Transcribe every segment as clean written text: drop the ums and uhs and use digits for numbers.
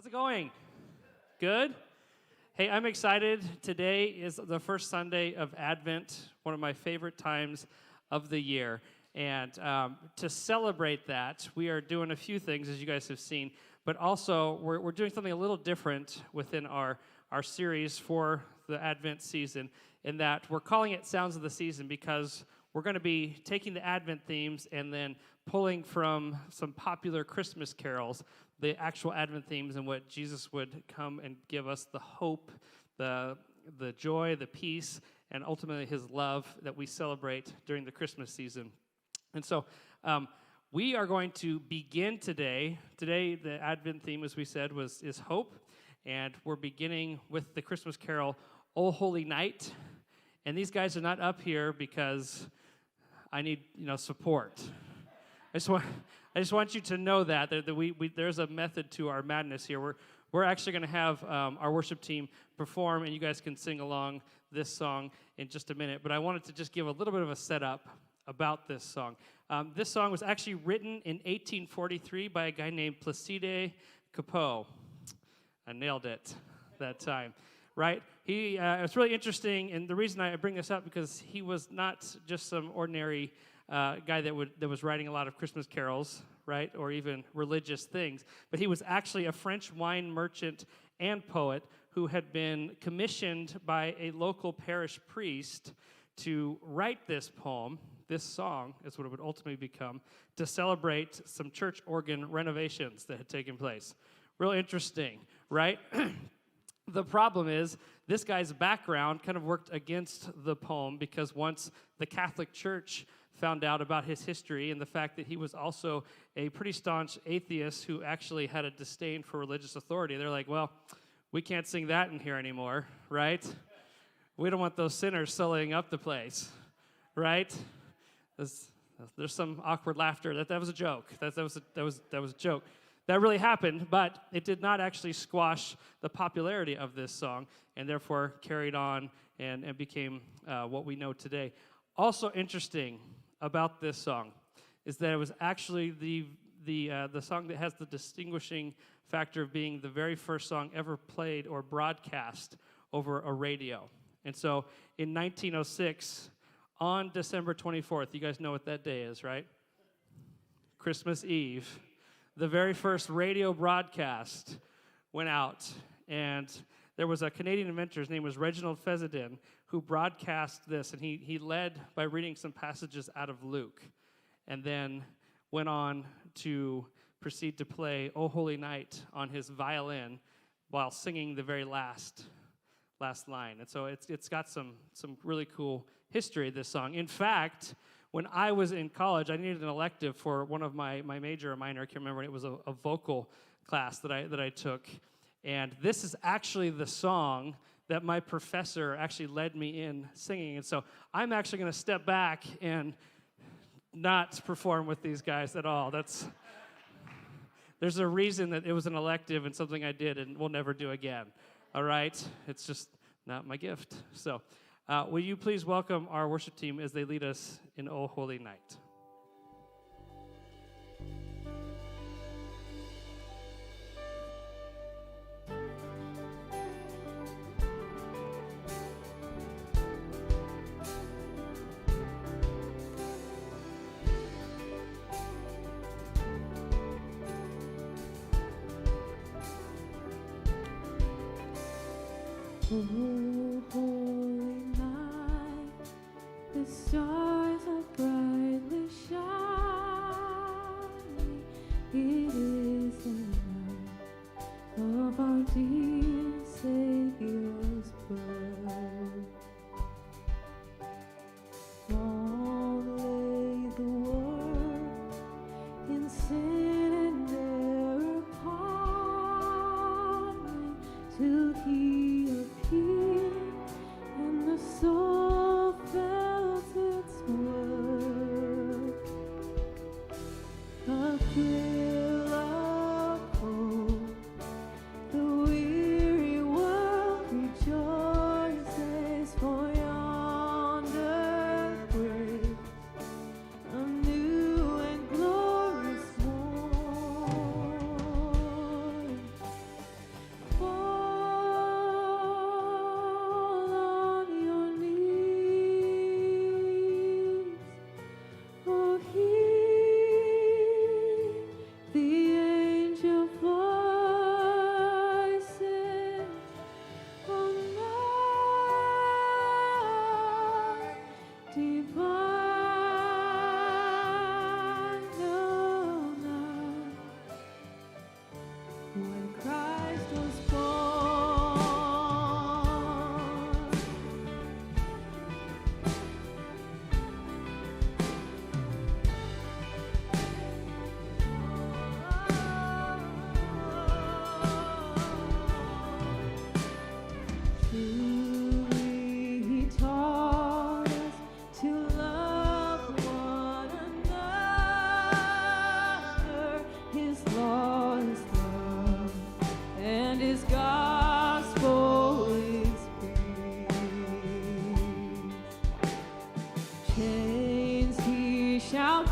How's it going? Good? Hey, I'm excited. Today is the first Sunday of Advent, one of my favorite times of the year. And to celebrate that, we are doing a few things, as you guys have seen, but also we're doing something a little different within our series for the Advent season, in that we're calling it Sounds of the Season because we're going to be taking the Advent themes and then pulling from some popular Christmas carols the actual Advent themes and what Jesus would come and give us, the hope, the joy, the peace, and ultimately his love that we celebrate during the Christmas season. And so we are going to begin today. Today, the Advent theme, as we said, is hope, and we're beginning with the Christmas carol, O Holy Night. And these guys are not up here because I need support. I just want you to know that there's a method to our madness here. We're actually going to have our worship team perform, and you guys can sing along this song in just a minute. But I wanted to just give a little bit of a setup about this song. This song was actually written in 1843 by a guy named Placide Cappeau. I nailed it that time, right? It's really interesting, and the reason I bring this up because he was not just some ordinary guy that was writing a lot of Christmas carols, right, or even religious things, but he was actually a French wine merchant and poet who had been commissioned by a local parish priest to write this poem, this song is what it would ultimately become, to celebrate some church organ renovations that had taken place. Real interesting, right? The problem is, this guy's background kind of worked against the poem because once the Catholic Church found out about his history and the fact that he was also a pretty staunch atheist who actually had a disdain for religious authority, they're like, well, we can't sing that in here anymore, right? We don't want those sinners sullying up the place, right? There's some awkward laughter. That was a joke. That was a joke. That really happened, but it did not actually squash the popularity of this song, and therefore carried on and became what we know today. Also interesting about this song is that it was actually the song that has the distinguishing factor of being the very first song ever played or broadcast over a radio. And so in 1906, on December 24th, you guys know what that day is, right? Christmas Eve. The very first radio broadcast went out, and there was a Canadian inventor, his name was Reginald Fessenden, who broadcast this, and he led by reading some passages out of Luke, and then went on to proceed to play O Holy Night on his violin while singing the very last line. And so it's got some really cool history, this song. In fact, when I was in college, I needed an elective for one of my major or minor, I can't remember, it was a vocal class that I took. And this is actually the song that my professor actually led me in singing. And so I'm actually going to step back and not perform with these guys at all. There's a reason that it was an elective and something I did and will never do again. All right? It's just not my gift. So will you please welcome our worship team as they lead us in O Holy Night. Oh, holy night, the stars are brightly shining. It is the night of our dear Savior's birth. Long lay the world in sin and error pining till He appeared, and the soul felt its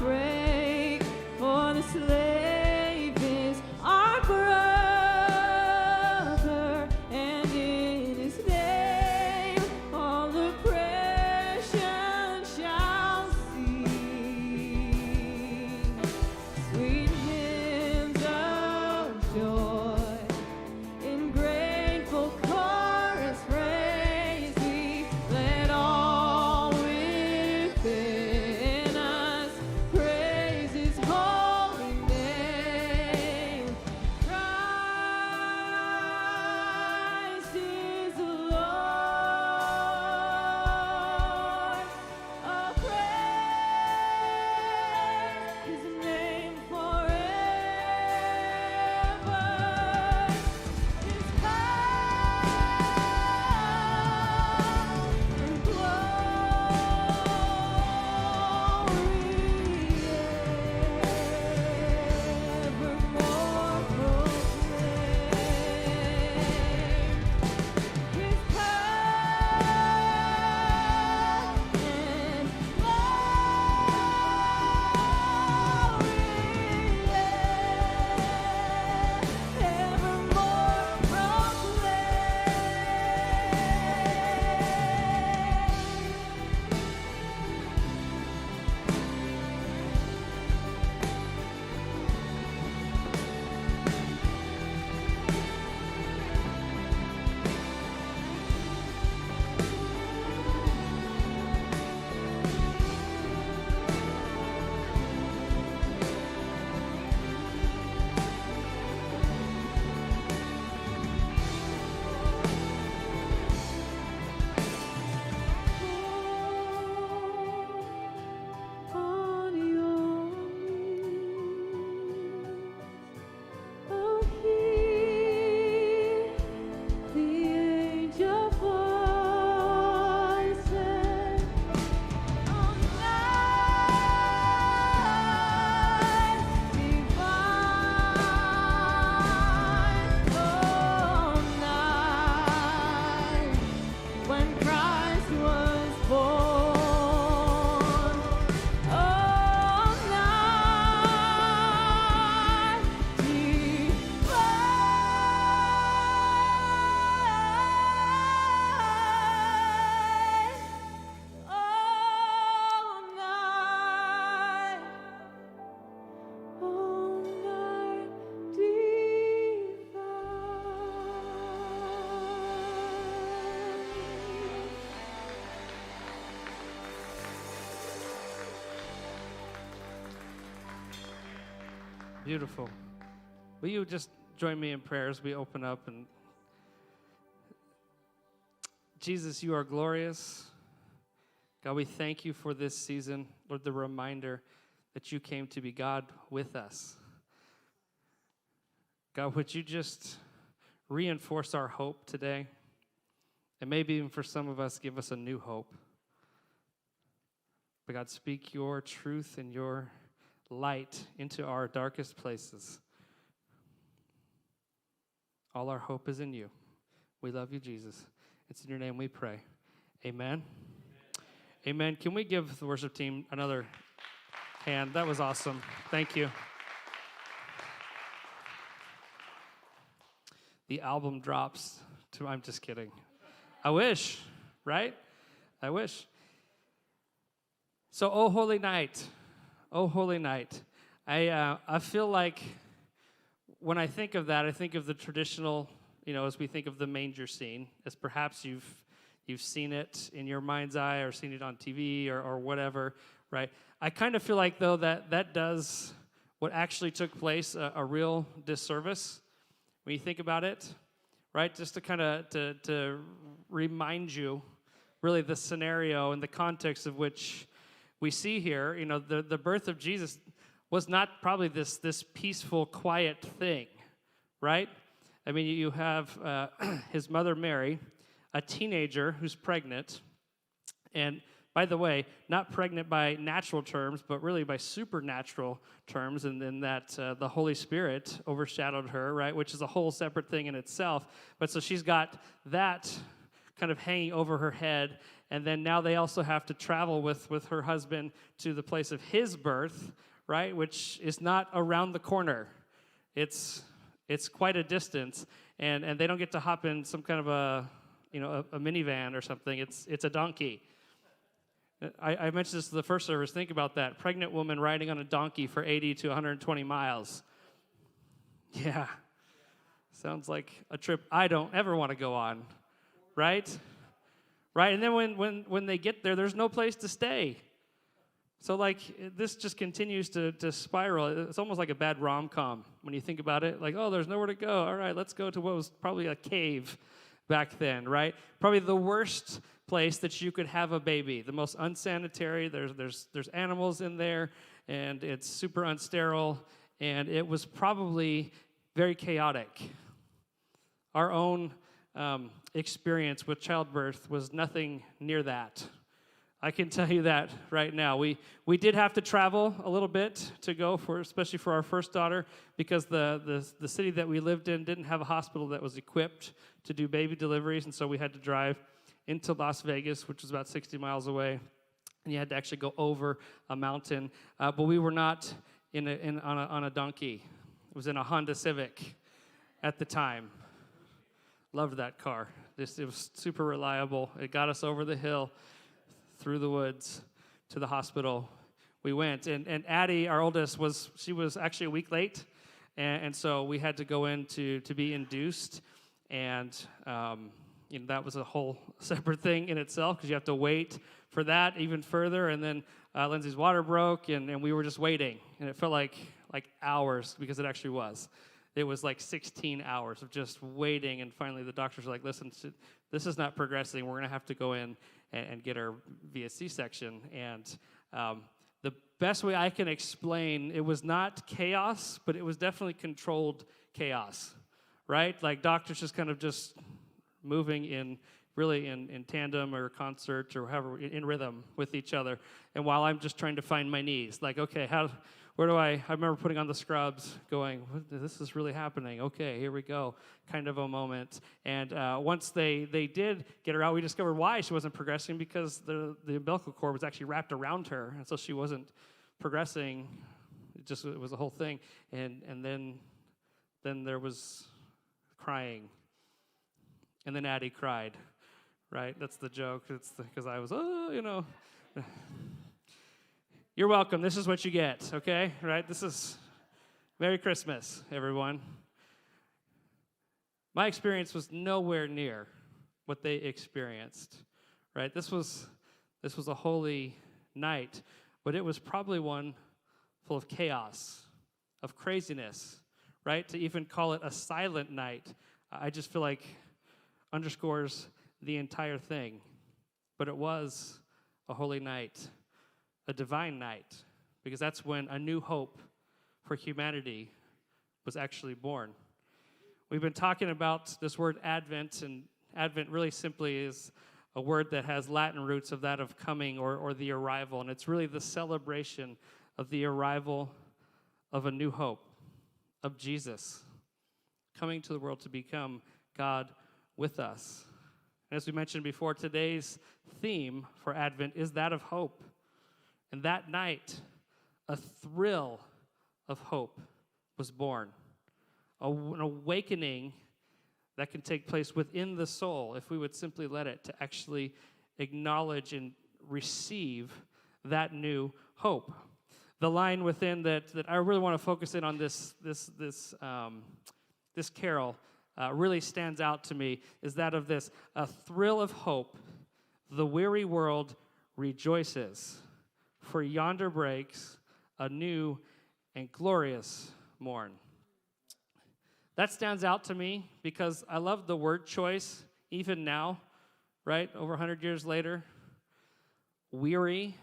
break, for the slave is our brother, and in his name all oppression shall cease. Sweet hymns of joy in grateful chorus praise we, let all within us praise his holy name. Christ is the Lord. Oh, praise his name forever. His power and glory evermore proclaim. His on your knees. Oh, hear the angel voices. On night divine, oh, night when Christ was born. Oh, night divine. Oh, night divine. Beautiful. Will you just join me in prayer as we open up? And Jesus, you are glorious. God, we thank you for this season. Lord, the reminder that you came to be God with us. God, would you just reinforce our hope today? And maybe even for some of us, give us a new hope. But God, speak your truth and your light into our darkest places. All our hope is in you. We love you, Jesus. It's in your name we pray. Amen. Amen. Can we give the worship team another hand? That was awesome. Thank you. The album drops to, I'm just kidding. I wish, right? I wish. So, oh, holy night. Oh, holy night. I feel like when I think of that, I think of the traditional, as we think of the manger scene, as perhaps you've seen it in your mind's eye or seen it on TV or whatever, right? I kind of feel like, though, that does what actually took place a real disservice when you think about it, right? Just to kind of to remind you, really, the scenario and the context of which we see here, the birth of Jesus was not probably this peaceful, quiet thing, right? I mean, you have his mother Mary, a teenager who's pregnant, and by the way, not pregnant by natural terms, but really by supernatural terms, and then that the Holy Spirit overshadowed her, right, which is a whole separate thing in itself. But so she's got that kind of hanging over her head, And then now they also have to travel with her husband to the place of his birth, right, which is not around the corner. It's quite a distance, and they don't get to hop in some kind of a minivan or something. It's a donkey. I mentioned this to the first service. Think about that. Pregnant woman riding on a donkey for 80 to 120 miles. Yeah. Sounds like a trip I don't ever want to go on, right? Right, and then when they get there, there's no place to stay. So, like, this just continues to spiral. It's almost like a bad rom-com when you think about it. Like, oh, there's nowhere to go. All right, let's go to what was probably a cave back then, right? Probably the worst place that you could have a baby, the most unsanitary. There's animals in there, and it's super unsterile, and it was probably very chaotic. Our own experience with childbirth was nothing near that. I can tell you that right now. We did have to travel a little bit to go especially for our first daughter, because the city that we lived in didn't have a hospital that was equipped to do baby deliveries, and so we had to drive into Las Vegas, which was about 60 miles away, and you had to actually go over a mountain. But we were not on a donkey. It was in a Honda Civic at the time. Loved that car. It was super reliable. It got us over the hill, through the woods, to the hospital. We went, and Addie, our oldest, was actually a week late, and so we had to go in to be induced, and that was a whole separate thing in itself, because you have to wait for that even further, and then Lindsay's water broke, and we were just waiting, and it felt like hours, because it actually was. It was like 16 hours of just waiting, and finally the doctors were like, listen, this is not progressing. We're going to have to go in and get her via C-section. And the best way I can explain, it was not chaos, but it was definitely controlled chaos, right? Like doctors just kind of just moving in tandem or concert or however, in rhythm with each other. And while I'm just trying to find my knees, like, okay, where do I remember putting on the scrubs, going, this is really happening. Okay, here we go, kind of a moment. And once they did get her out, we discovered why she wasn't progressing, because the umbilical cord was actually wrapped around her, and so she wasn't progressing. It was a whole thing. And then there was crying. And then Addie cried, right? That's the joke. It's because I was, You're welcome. This is what you get, okay? Right? This is Merry Christmas, everyone. My experience was nowhere near what they experienced, right? This was a holy night, but it was probably one full of chaos, of craziness, right? To even call it a silent night, I just feel like underscores the entire thing. But it was a holy night, a divine night, because that's when a new hope for humanity was actually born. We've been talking about this word Advent, and Advent really simply is a word that has Latin roots of that of coming or the arrival, and it's really the celebration of the arrival of a new hope, of Jesus coming to the world to become God with us. And as we mentioned before, today's theme for Advent is that of hope. And that night, a thrill of hope was born, an awakening that can take place within the soul if we would simply let it, to actually acknowledge and receive that new hope. The line within that I really want to focus in on this carol really stands out to me, is that of this: a thrill of hope, the weary world rejoices. For yonder breaks a new and glorious morn. That stands out to me because I love the word choice, even now, right? Over 100 years later. Weary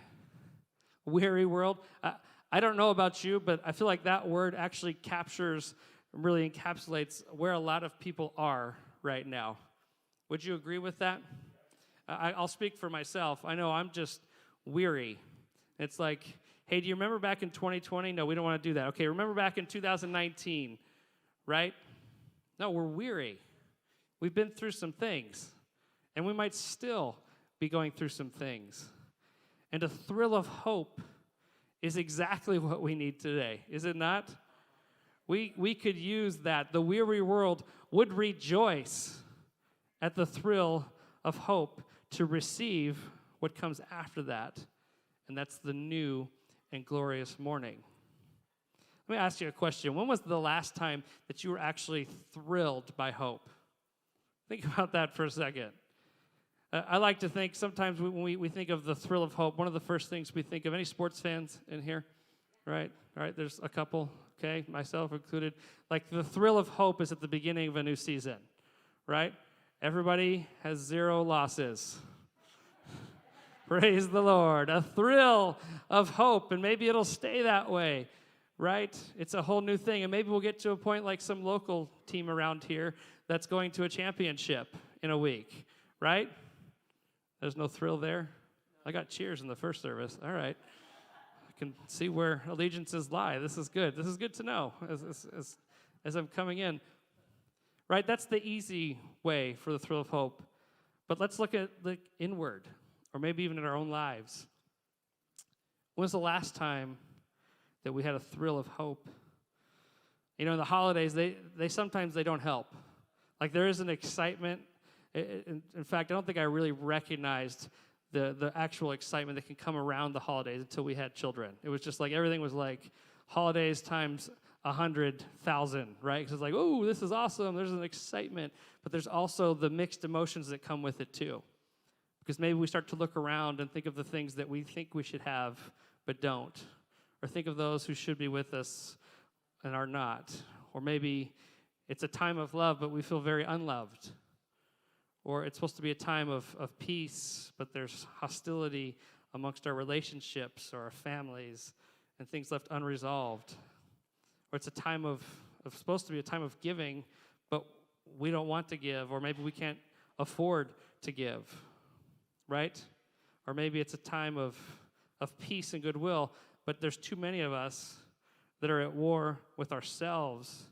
world. I don't know about you, but I feel like that word actually really encapsulates where a lot of people are right now. Would you agree with that? I'll speak for myself. I know I'm just weary. It's like, hey, do you remember back in 2020? No, we don't want to do that. Okay, remember back in 2019, right? No, we're weary. We've been through some things, and we might still be going through some things. And a thrill of hope is exactly what we need today, is it not? We could use that. The weary world would rejoice at the thrill of hope to receive what comes after that, and that's the new and glorious morning. Let me ask you a question. When was the last time that you were actually thrilled by hope? Think about that for a second. I like to think sometimes when we think of the thrill of hope, one of the first things we think of, any sports fans in here? Right? All right, there's a couple, okay, myself included. Like the thrill of hope is at the beginning of a new season, right? Everybody has 0 losses. Praise the Lord. A thrill of hope, and maybe it'll stay that way, right? It's a whole new thing, and maybe we'll get to a point like some local team around here that's going to a championship in a week, right? There's no thrill there. I got cheers in the first service. All right. I can see where allegiances lie. This is good. This is good to know as I'm coming in. Right? That's the easy way for the thrill of hope. But let's look at the inward, or maybe even in our own lives. When was the last time that we had a thrill of hope? You know, in the holidays, they sometimes they don't help. Like there is an excitement. In fact, I don't think I really recognized the actual excitement that can come around the holidays until we had children. It was just like everything was like holidays times 100,000, right? Because it's like, oh, this is awesome. There's an excitement. But there's also the mixed emotions that come with it too. Because maybe we start to look around and think of the things that we think we should have but don't. Or think of those who should be with us and are not. Or maybe it's a time of love, but we feel very unloved. Or it's supposed to be a time of peace, but there's hostility amongst our relationships or our families and things left unresolved. Or it's a time of supposed to be a time of giving, but we don't want to give, or maybe we can't afford to give, right? Or maybe it's a time of peace and goodwill, but there's too many of us that are at war with ourselves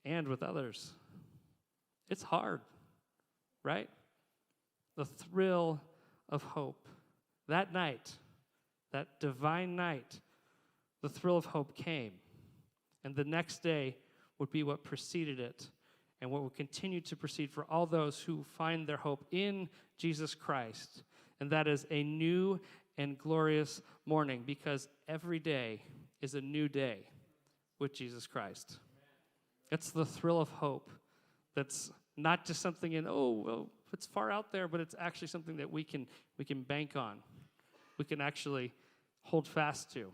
and with others. It's hard. Right? The thrill of hope. That night, that divine night, the thrill of hope came. And the next day would be what preceded it and what will continue to proceed for all those who find their hope in Jesus Christ. And that is a new and glorious morning, because every day is a new day with Jesus Christ. It's the thrill of hope that's not just something it's far out there, but it's actually something that we can bank on. We can actually hold fast to.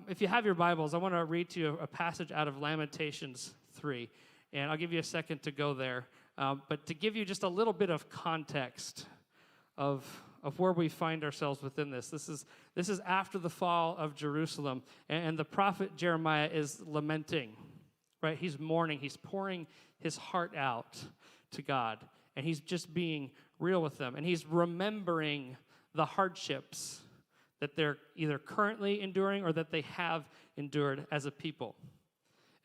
If you have your Bibles, I want to read to you a passage out of Lamentations 3, and I'll give you a second to go there. But to give you just a little bit of context of where we find ourselves within this. This is after the fall of Jerusalem, and the prophet Jeremiah is lamenting. Right? He's mourning. He's pouring his heart out to God. And he's just being real with them. And he's remembering the hardships that they're either currently enduring or that they have endured as a people.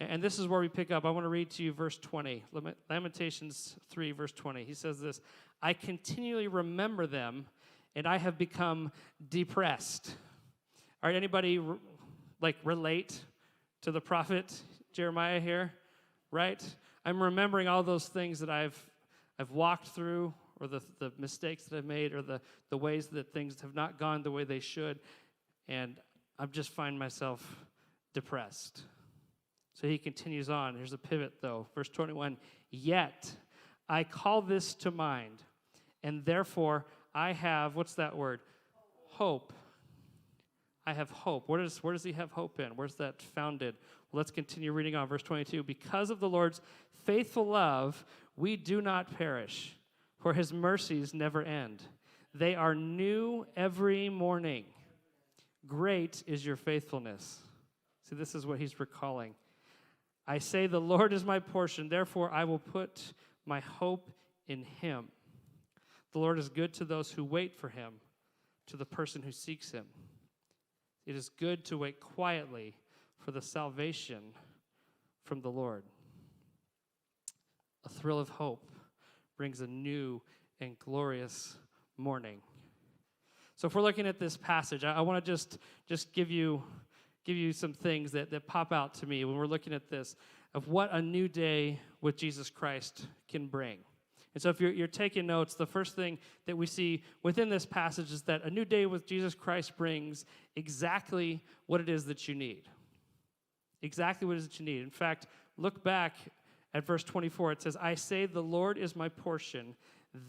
And this is where we pick up. I want to read to you verse 20. Lamentations 3, verse 20. He says this, I continually remember them, and I have become depressed. All right, anybody relate to the prophet Jeremiah here, right? I'm remembering all those things that I've walked through, or the mistakes that I've made, or the ways that things have not gone the way they should, and I just find myself depressed. So he continues on. Here's a pivot, though. Verse 21, yet I call this to mind, and therefore I have, what's that word? Hope. I have hope. Where does he have hope in? Where's that founded? Well, let's continue reading on. Verse 22, because of the Lord's faithful love, we do not perish, for his mercies never end. They are new every morning. Great is your faithfulness. See, this is what he's recalling. I say, the Lord is my portion, therefore I will put my hope in him. The Lord is good to those who wait for him, to the person who seeks him. It is good to wait quietly for the salvation from the Lord. A thrill of hope brings a new and glorious morning. So if we're looking at this passage, I want to just give you some things that pop out to me when we're looking at this, of what a new day with Jesus Christ can bring. And so if you're taking notes, the first thing that we see within this passage is that a new day with Jesus Christ brings exactly what it is that you need. Exactly what it is that you need. In fact, look back at verse 24. It says, I say the Lord is my portion,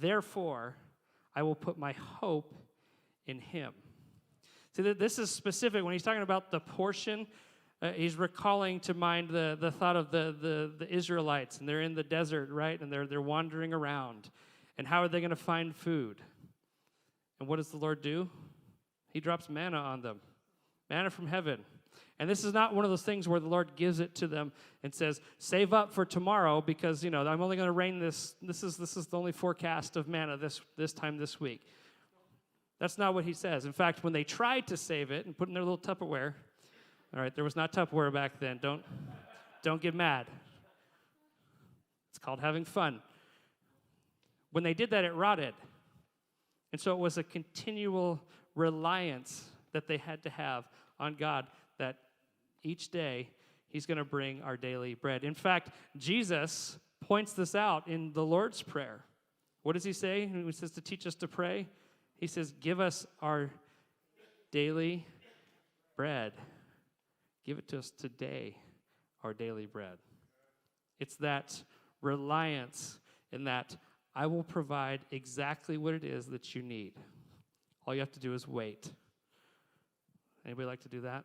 therefore I will put my hope in him. See, this is specific. When he's talking about the portion, he's recalling to mind the thought of the Israelites, and they're in the desert, right? And they're wandering around. And how are they going to find food? And what does the Lord do? He drops manna on them, manna from heaven. And this is not one of those things where the Lord gives it to them and says, save up for tomorrow because, I'm only going to rain this. This is the only forecast of manna this time this week. That's not what he says. In fact, when they tried to save it and put it in their little Tupperware, all right, there was not Tupperware back then. Don't get mad. It's called having fun. When they did that, it rotted. And so it was a continual reliance that they had to have on God, that each day he's going to bring our daily bread. In fact, Jesus points this out in the Lord's Prayer. What does he say? He says to teach us to pray. He says, give us our daily bread. Give it to us today, our daily bread. It's that reliance in that I will provide exactly what it is that you need. All you have to do is wait. Anybody like to do that?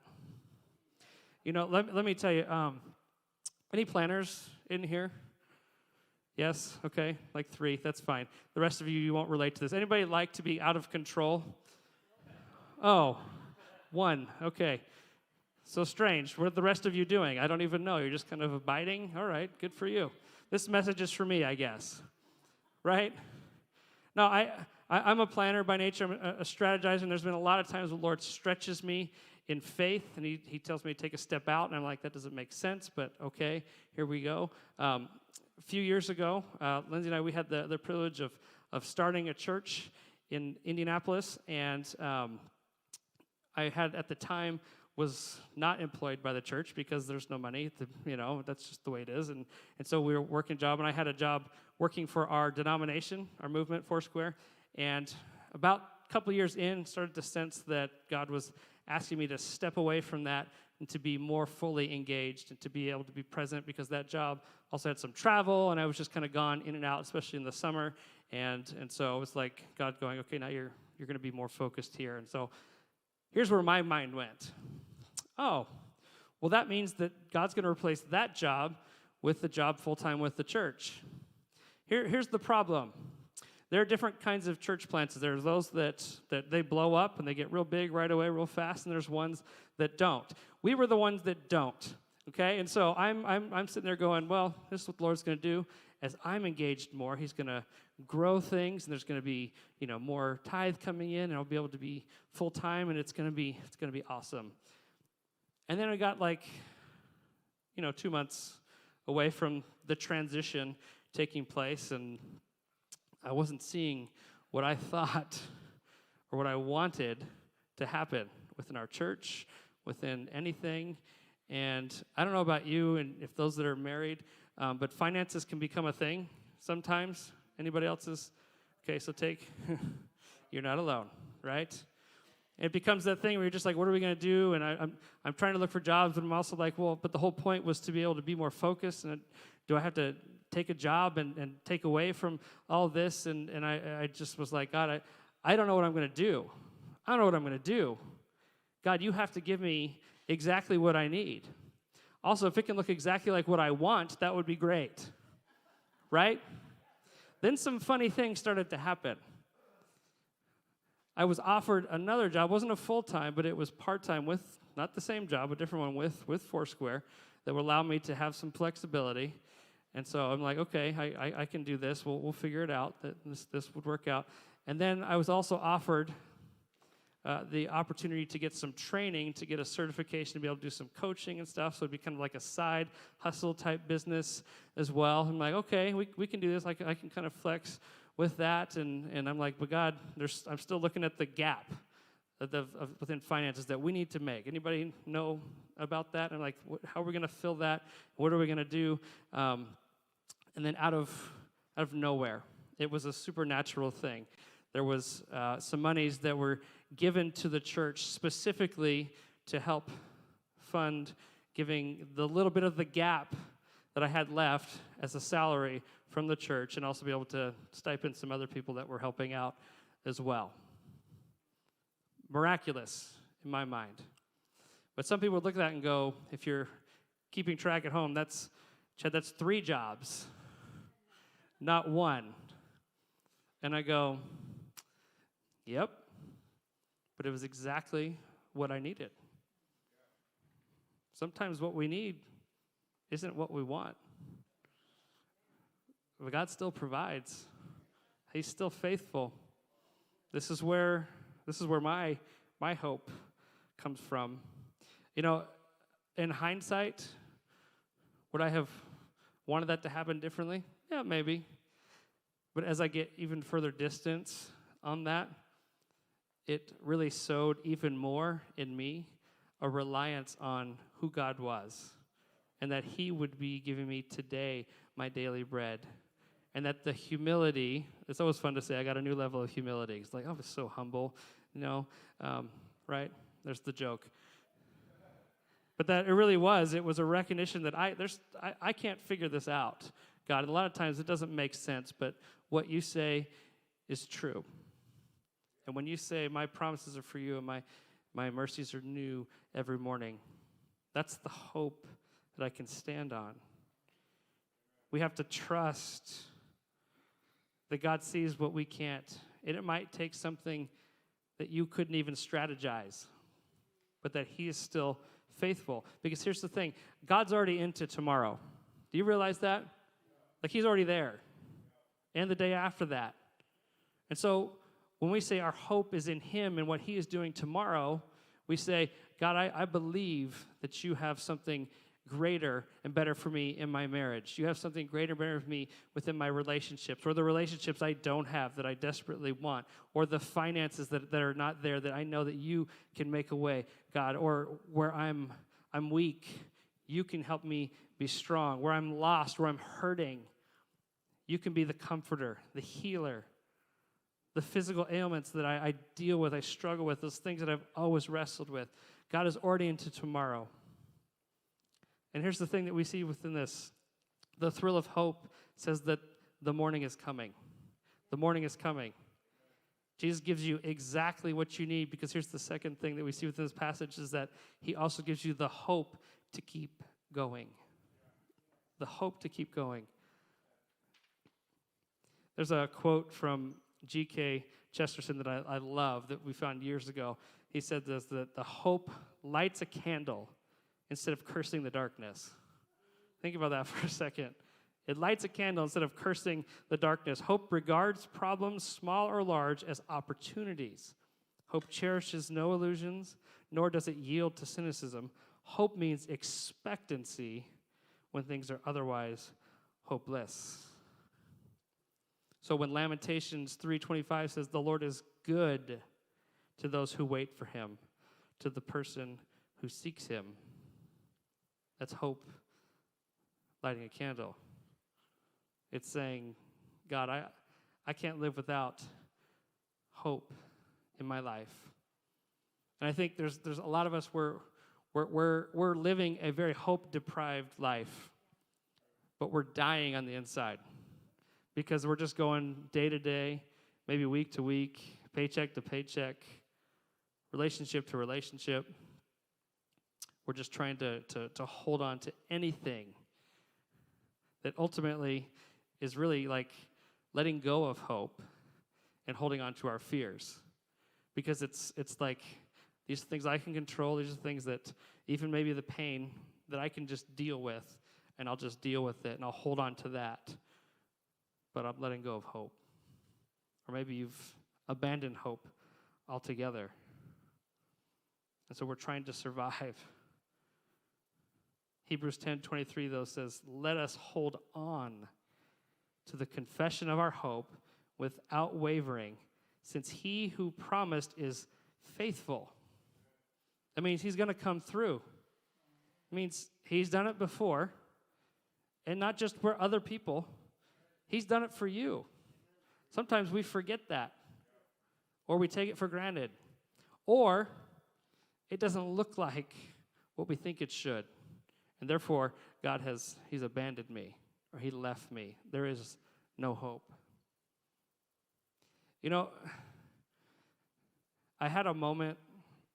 Let me tell you, any planners in here? Yes? Okay, like 3, that's fine. The rest of you won't relate to this. Anybody like to be out of control? Oh, 1, okay. So strange. What are the rest of you doing? I don't even know. You're just kind of abiding? All right, good for you. This message is for me, I guess. Right? No, I'm a planner by nature. I'm a strategizer, and there's been a lot of times the Lord stretches me in faith, and he tells me to take a step out, and I'm like, that doesn't make sense, but okay, here we go. A few years ago, Lindsay and I, we had the privilege of starting a church in Indianapolis, and I had at the time was not employed by the church because there's no money. That's just the way it is. And so we were working a job, and I had a job working for our denomination, our movement, Foursquare. And about a couple years in, started to sense that God was asking me to step away from that and to be more fully engaged and to be able to be present, because that job also had some travel, and I was just kind of gone in and out, especially in the summer. And so it was like God going, okay, now you're going to be more focused here. And so here's where my mind went. Oh, well, that means that God's going to replace that job with the job full-time with the church. Here's the problem. There are different kinds of church plants. There's those that they blow up and they get real big right away, real fast, and there's ones that don't. We were the ones that don't, okay? And so I'm sitting there going, well, this is what the Lord's going to do. As I'm engaged more, he's going to grow things, and there's going to be, more tithe coming in, and I'll be able to be full-time, and it's going to be awesome. And then I got 2 months away from the transition taking place, and I wasn't seeing what I thought or what I wanted to happen within our church, within anything. And I don't know about you and if those that are married, but finances can become a thing sometimes. Anybody else's? Okay, so you're not alone, right? It becomes that thing where you're just like, what are we going to do? And I'm trying to look for jobs, but I'm also like, well, but the whole point was to be able to be more focused. And do I have to take a job and take away from all this? And I just was like, God, I don't know what I'm going to do. I don't know what I'm going to do. God, you have to give me exactly what I need. Also, if it can look exactly like what I want, that would be great, right? Then some funny things started to happen. I was offered another job. It wasn't a full-time, but it was part-time with, not the same job, a different one with Foursquare that would allow me to have some flexibility. And so I'm like, okay, I can do this. We'll figure it out. That this would work out. And then I was also offered the opportunity to get some training, to get a certification, to be able to do some coaching and stuff. So it'd be kind of like a side hustle type business as well. I'm like, okay, we can do this. I can kind of flex with that, and I'm like, but God, I'm still looking at the gap within finances that we need to make. Anybody know about that? And I'm like, how are we going to fill that? What are we going to do? And then out of nowhere, it was a supernatural thing. There was some monies that were given to the church specifically to help fund giving the little bit of the gap that I had left as a salary from the church, and also be able to stipend some other people that were helping out as well. Miraculous in my mind. But some people would look at that and go, if you're keeping track at home, Chad, that's 3 jobs, not 1. And I go, yep, but it was exactly what I needed. Sometimes what we need isn't what we want. But God still provides. He's still faithful. This is where my hope comes from. You know, in hindsight, would I have wanted that to happen differently? Yeah, maybe. But as I get even further distance on that, it really sowed even more in me a reliance on who God was, and that he would be giving me today my daily bread. And that the humility, it's always fun to say, I got a new level of humility. It's like, oh, I was so humble, right? There's the joke. But that it really was. It was a recognition that I can't figure this out, God. And a lot of times it doesn't make sense, but what you say is true. And when you say, my promises are for you and my mercies are new every morning, that's the hope that I can stand on. We have to trust that God sees what we can't. And it might take something that you couldn't even strategize, but that he is still faithful. Because here's the thing, God's already into tomorrow. Do you realize that? Like, he's already there. And the day after that. And so when we say our hope is in him and what he is doing tomorrow, we say, God, I believe that you have something greater and better for me in my marriage. You have something greater and better for me within my relationships, or the relationships I don't have that I desperately want, or the finances that are not there that I know that you can make a way, God, or where I'm weak, you can help me be strong. Where I'm lost, where I'm hurting, you can be the comforter, the healer. The physical ailments that I deal with, I struggle with, those things that I've always wrestled with. God is already into tomorrow. And here's the thing that we see within this. The thrill of hope says that the morning is coming. The morning is coming. Jesus gives you exactly what you need, because here's the second thing that we see within this passage is that he also gives you the hope to keep going. The hope to keep going. There's a quote from G.K. Chesterton that I love that we found years ago. He said this, that the hope lights a candle instead of cursing the darkness. Think about that for a second. It lights a candle instead of cursing the darkness. Hope regards problems, small or large, as opportunities. Hope cherishes no illusions, nor does it yield to cynicism. Hope means expectancy when things are otherwise hopeless. So when Lamentations 3:25 says, the Lord is good to those who wait for him, to the person who seeks him, that's hope lighting a candle. It's saying, God, I can't live without hope in my life. And I think there's a lot of us we're living a very hope-deprived life, but we're dying on the inside. Because we're just going day to day, maybe week to week, paycheck to paycheck, relationship to relationship. We're just trying to hold on to anything that ultimately is really like letting go of hope and holding on to our fears. Because it's like these things I can control, these are things that even maybe the pain that I can just deal with, and I'll just deal with it and I'll hold on to that. But I'm letting go of hope. Or maybe you've abandoned hope altogether. And so we're trying to survive. Hebrews 10:23, though, says, let us hold on to the confession of our hope without wavering, since he who promised is faithful. That means he's going to come through. It means he's done it before, and not just for other people. He's done it for you. Sometimes we forget that, or we take it for granted, or it doesn't look like what we think it should, and therefore he's abandoned me, or he left me. There is no hope. You know, I had a moment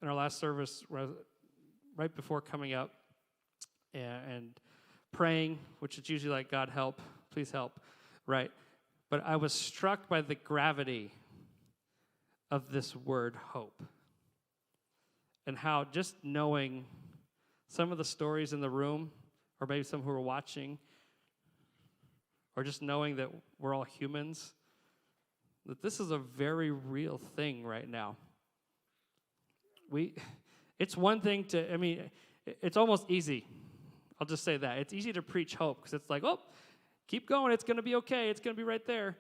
in our last service right before coming up and praying, which is usually like, God help, please help, right? But I was struck by the gravity of this word hope, and how just knowing some of the stories in the room, or maybe some who are watching, or just knowing that we're all humans, that this is a very real thing right now. It's one thing it's almost easy. I'll just say that. It's easy to preach hope, because it's like, oh, keep going, it's going to be okay, it's going to be right there.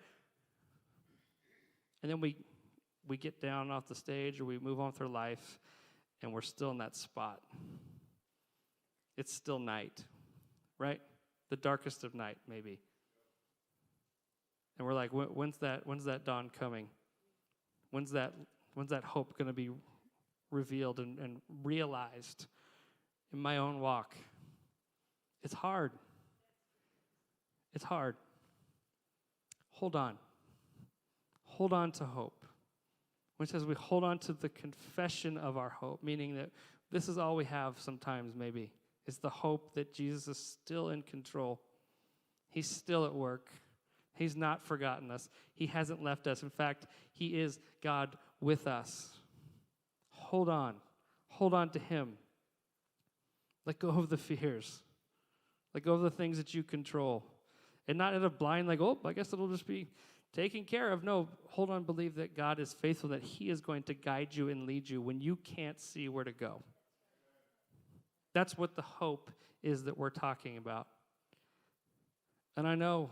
And then we get down off the stage, or we move on with our life, and we're still in that spot. It's still night, right? The darkest of night, maybe. And we're like, when's that dawn coming? When's that hope going to be revealed and realized in my own walk? It's hard. It's hard. Hold on. Hold on to hope. When it says we hold on to the confession of our hope, meaning that this is all we have sometimes, maybe, is the hope that Jesus is still in control. He's still at work. He's not forgotten us. He hasn't left us. In fact, he is God with us. Hold on. Hold on to him. Let go of the fears. Let go of the things that you control. And not in a blind, like, oh, I guess it'll just be taken care of. No, hold on, believe that God is faithful, that he is going to guide you and lead you when you can't see where to go. That's what the hope is that we're talking about. And I know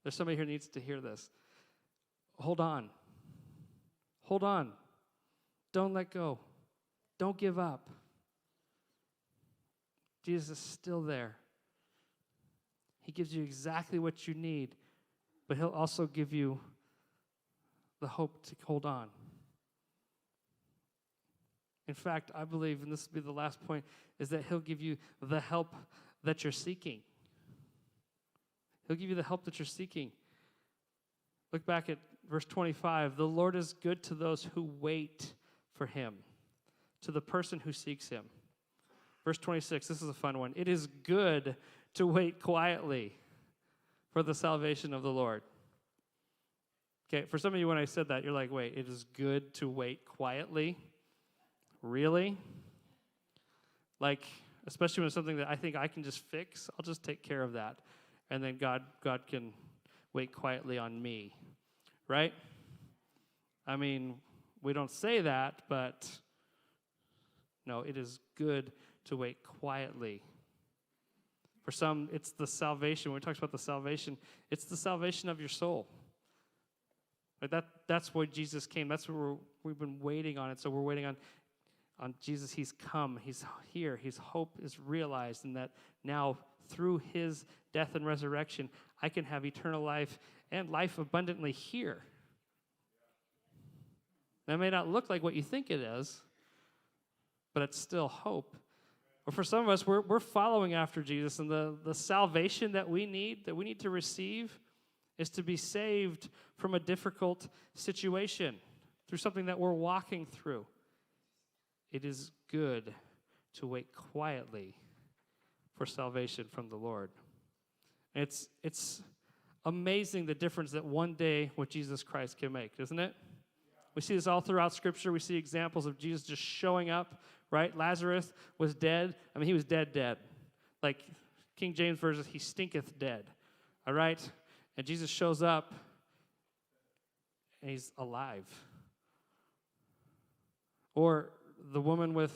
there's somebody here who needs to hear this. Hold on. Hold on. Don't let go. Don't give up. Jesus is still there. He gives you exactly what you need, but he'll also give you the hope to hold on. In fact, I believe, and this will be the last point, is that he'll give you the help that you're seeking. He'll give you the help that you're seeking. Look back at verse 25. The Lord is good to those who wait for him, to the person who seeks him. Verse 26, this is a fun one. It is good to wait quietly for the salvation of the Lord. Okay, for some of you, when I said that, you're like, wait, it is good to wait quietly? Really? Like, especially when it's something that I think I can just fix, I'll just take care of that. And then God can wait quietly on me, right? I mean, we don't say that, but no, it is good to wait quietly. For some, it's the salvation. When we talk about the salvation, it's the salvation of your soul. Right? That's why Jesus came. That's what we've been waiting on. And so we're waiting on Jesus. He's come. He's here. His hope is realized, and that now through his death and resurrection, I can have eternal life and life abundantly here. That may not look like what you think it is, but it's still hope. But for some of us, we're following after Jesus, and the salvation that we need to receive is to be saved from a difficult situation through something that we're walking through. It is good to wait quietly for salvation from the Lord. It's amazing the difference that one day with Jesus Christ can make, isn't it? We see this all throughout Scripture. We see examples of Jesus just showing up, right? Lazarus was dead. I mean, he was dead. Like King James Version, he stinketh dead, all right? And Jesus shows up, and he's alive. Or the woman with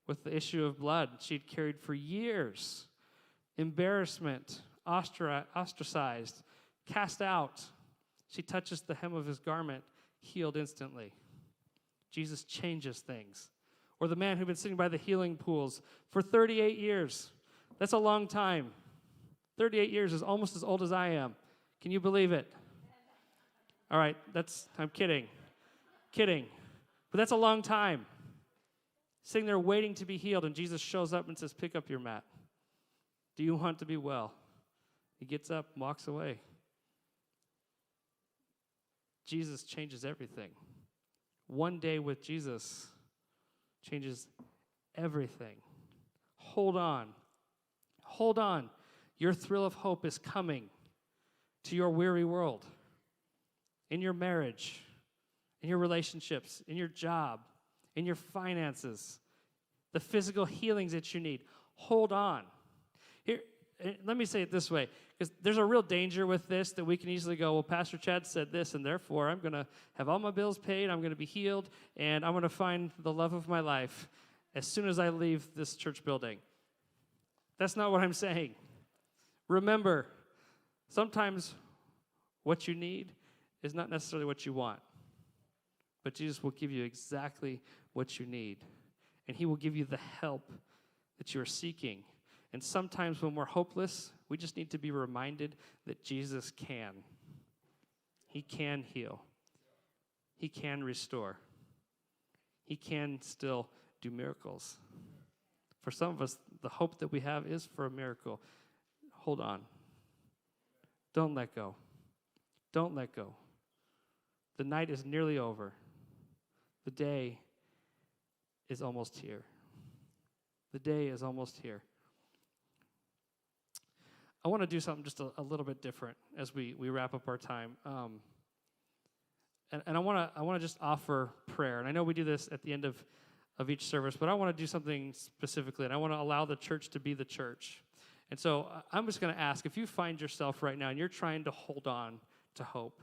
the issue of blood she'd carried for years. Embarrassment, ostracized, cast out. She touches the hem of his garment, healed instantly. Jesus changes things. Or the man who'd been sitting by the healing pools for 38 years. That's a long time. 38 years is almost as old as I am. Can you believe it? All right, I'm kidding. Kidding. But that's a long time. Sitting there waiting to be healed, and Jesus shows up and says, pick up your mat. Do you want to be well? He gets up, walks away. Jesus changes everything. One day with Jesus changes everything. Hold on. Hold on. Your thrill of hope is coming to your weary world, in your marriage, in your relationships, in your job, in your finances, the physical healings that you need. Hold on. Here, let me say it this way, because there's a real danger with this that we can easily go, well, Pastor Chad said this, and therefore I'm going to have all my bills paid, I'm going to be healed, and I'm going to find the love of my life as soon as I leave this church building. That's not what I'm saying. Remember, sometimes what you need is not necessarily what you want, but Jesus will give you exactly what you need, and he will give you the help that you are seeking. And sometimes when we're hopeless, we just need to be reminded that Jesus can. He can heal. He can restore. He can still do miracles. For some of us, the hope that we have is for a miracle. Hold on. Don't let go. Don't let go. The night is nearly over. The day is almost here. The day is almost here. I want to do something just a little bit different as we wrap up our time. And I want to just offer prayer. And I know we do this at the end of each service, but I want to do something specifically, and I want to allow the church to be the church. And so I'm just going to ask, if you find yourself right now and you're trying to hold on to hope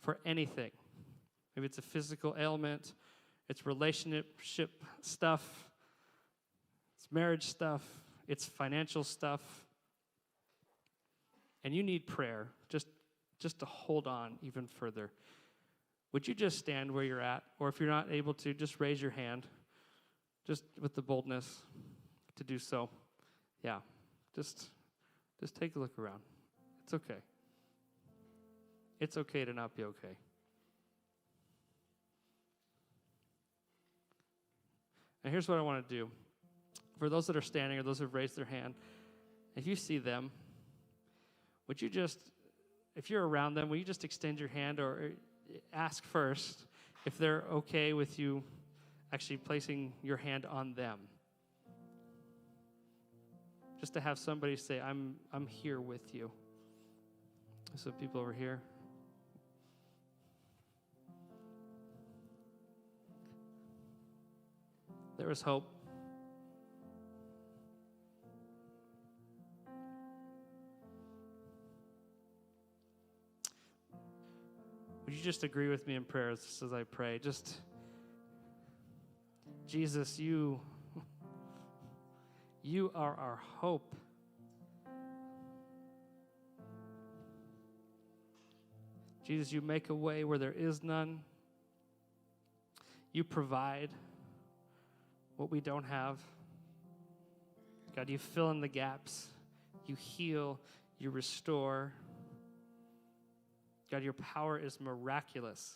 for anything, maybe it's a physical ailment, it's relationship stuff, it's marriage stuff, it's financial stuff, and you need prayer just to hold on even further, would you just stand where you're at? Or if you're not able to, just raise your hand, just with the boldness to do so. Yeah, just take a look around. It's okay. It's okay to not be okay. And here's what I want to do. For those that are standing or those who have raised their hand, if you see them, would you just, if you're around them, will you just extend your hand or ask first if they're okay with you actually placing your hand on them? Just to have somebody say, I'm here with you. So people over here. There is hope. Would you just agree with me in prayer just as I pray? Just, Jesus, you are our hope. Jesus, you make a way where there is none. You provide what we don't have. God, you fill in the gaps. You heal. You restore. God, your power is miraculous.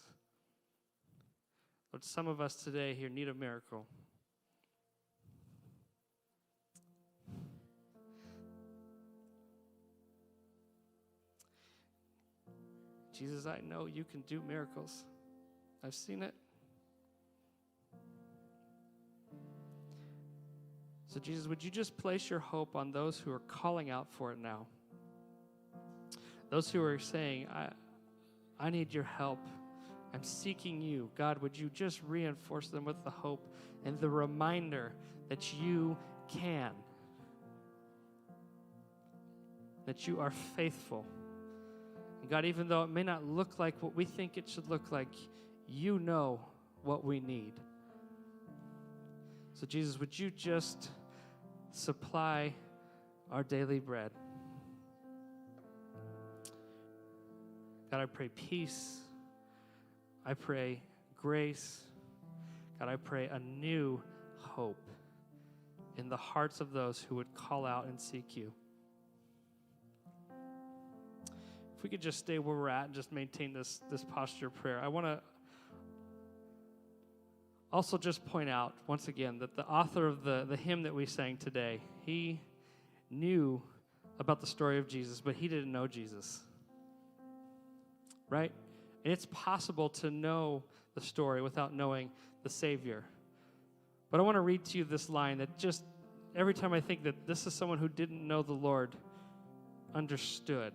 Lord, some of us today here need a miracle. Jesus, I know you can do miracles. I've seen it. So Jesus, would you just place your hope on those who are calling out for it now? Those who are saying, I need your help. I'm seeking you. God, would you just reinforce them with the hope and the reminder that you can, that you are faithful. And God, even though it may not look like what we think it should look like, you know what we need. So Jesus, would you just supply our daily bread? God, I pray peace. I pray grace. God, I pray a new hope in the hearts of those who would call out and seek you. If we could just stay where we're at and just maintain this posture of prayer. I want to also just point out once again that the author of the hymn that we sang today, he knew about the story of Jesus, but he didn't know Jesus. Right? And it's possible to know the story without knowing the Savior. But I want to read to you this line that just every time I think that this is someone who didn't know the Lord, understood.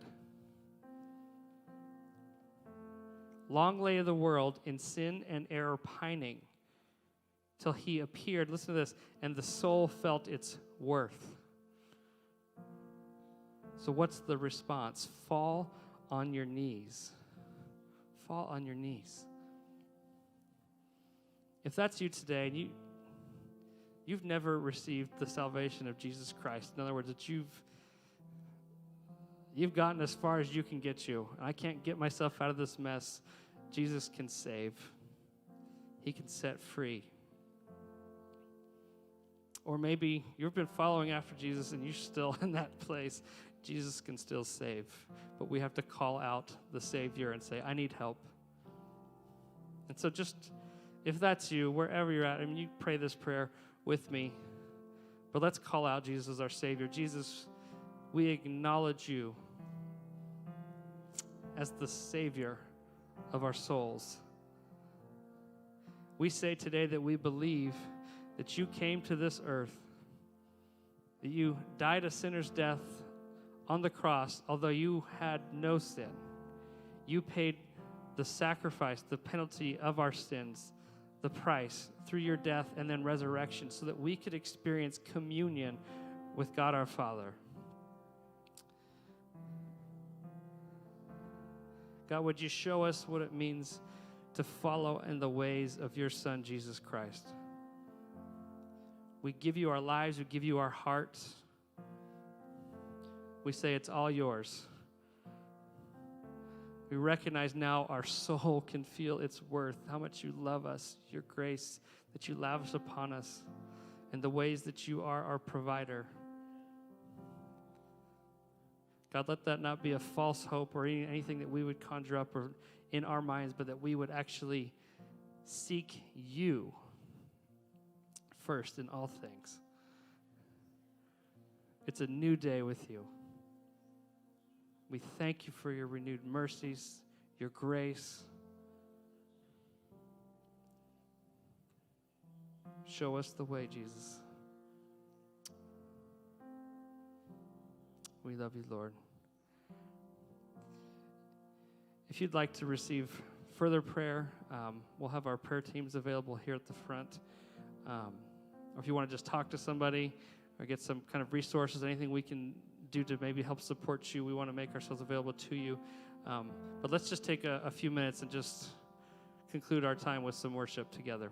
Long lay the world in sin and error pining, till he appeared, listen to this, and the soul felt its worth. So what's the response? Fall on your knees. Fall on your knees. If that's you today, and you've never received the salvation of Jesus Christ, in other words, that you've gotten as far as you can get you, and I can't get myself out of this mess, Jesus can save. He can set free. Or maybe you've been following after Jesus and you're still in that place. Jesus can still save. But we have to call out the Savior and say, I need help. And so just, if that's you, wherever you're at, I mean, you pray this prayer with me. But let's call out Jesus as our Savior. Jesus, we acknowledge you as the Savior of our souls. We say today that we believe that you came to this earth, that you died a sinner's death on the cross, although you had no sin. You paid the sacrifice, the penalty of our sins, the price through your death and then resurrection so that we could experience communion with God our Father. God, would you show us what it means to follow in the ways of your Son, Jesus Christ? We give you our lives. We give you our hearts. We say it's all yours. We recognize now our soul can feel its worth, how much you love us, your grace that you lavish upon us, and the ways that you are our provider. God, let that not be a false hope or anything that we would conjure up or in our minds, but that we would actually seek you first in all things. It's a new day with you. We thank you for your renewed mercies, your grace. Show us the way, Jesus. We love you, Lord. If you'd like to receive further prayer, we'll have our prayer teams available here at the front. Or if you want to just talk to somebody or get some kind of resources, anything we can do to maybe help support you, we want to make ourselves available to you. But let's just take a few minutes and just conclude our time with some worship together.